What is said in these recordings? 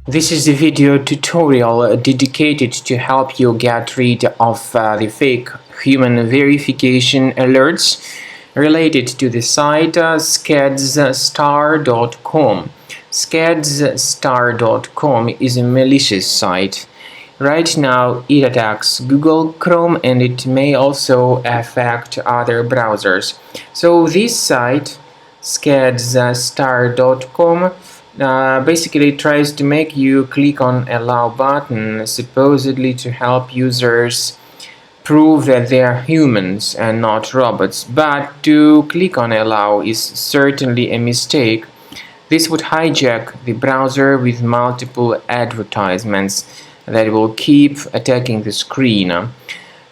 This is a video tutorial dedicated to help you get rid of the fake human verification alerts related to the site scadstar.com. Scadstar.com is a malicious site. Right now it attacks Google Chrome and it may also affect other browsers. So this site, scadstar.com, basically tries to make you click on allow button, supposedly to help users prove that they are humans and not robots. But to click on allow is certainly a mistake. This would hijack the browser with multiple advertisements that will keep attacking the screen.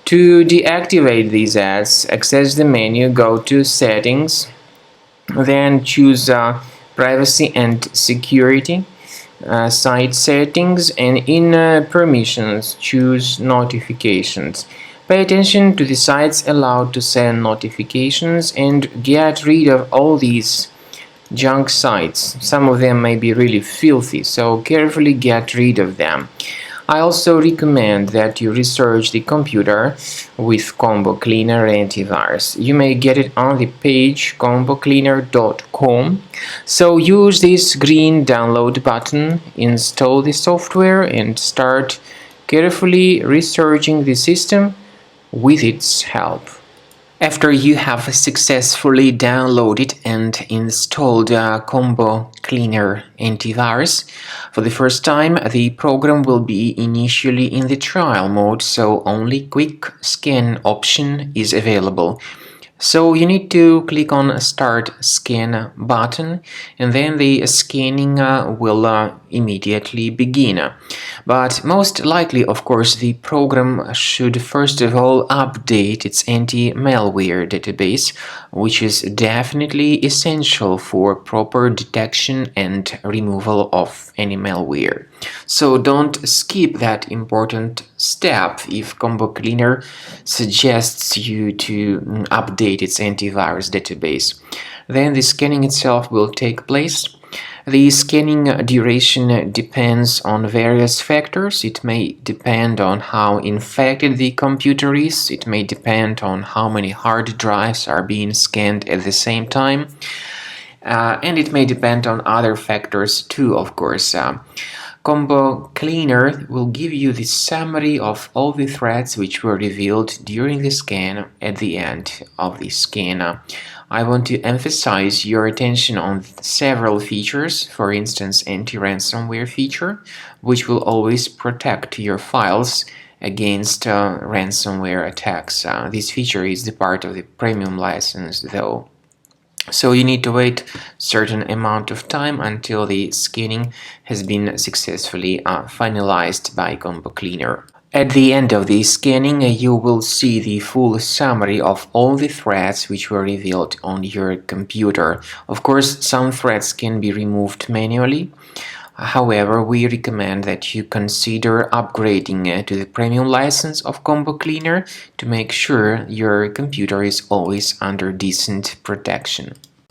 To deactivate these ads, access the menu, go to Settings, then choose Privacy and Security, Site Settings, and in Permissions choose Notifications. Pay attention to the sites allowed to send notifications and get rid of all these junk sites. Some of them may be really filthy, so carefully get rid of them. I also recommend that you research the computer with Combo Cleaner Antivirus. You may get it on the page combocleaner.com. So use this green download button, install the software, and start carefully researching the system with its help. After you have successfully downloaded and installed Combo Cleaner Antivirus, for the first time the program will be initially in the trial mode, so only quick scan option is available. So you need to click on Start Scan button, and then the scanning will immediately begin. But most likely, of course, the program should first of all update its anti-malware database, which is definitely essential for proper detection and removal of any malware. So don't skip that important step if Combo Cleaner suggests you to update its antivirus database. Then the scanning itself will take place. The scanning duration depends on various factors. It may depend on how infected the computer is. It may depend on how many hard drives are being scanned at the same time. And it may depend on other factors too, of course. Combo Cleaner will give you the summary of all the threats which were revealed during the scan at the end of the scan. I want to emphasize your attention on several features, for instance anti-ransomware feature, which will always protect your files against ransomware attacks. This feature is the part of the premium license though. So you need to wait a certain amount of time until the scanning has been successfully finalized by Combo Cleaner. At the end of the scanning, you will see the full summary of all the threats which were revealed on your computer. Of course, some threats can be removed manually. However, we recommend that you consider upgrading to the premium license of Combo Cleaner to make sure your computer is always under decent protection.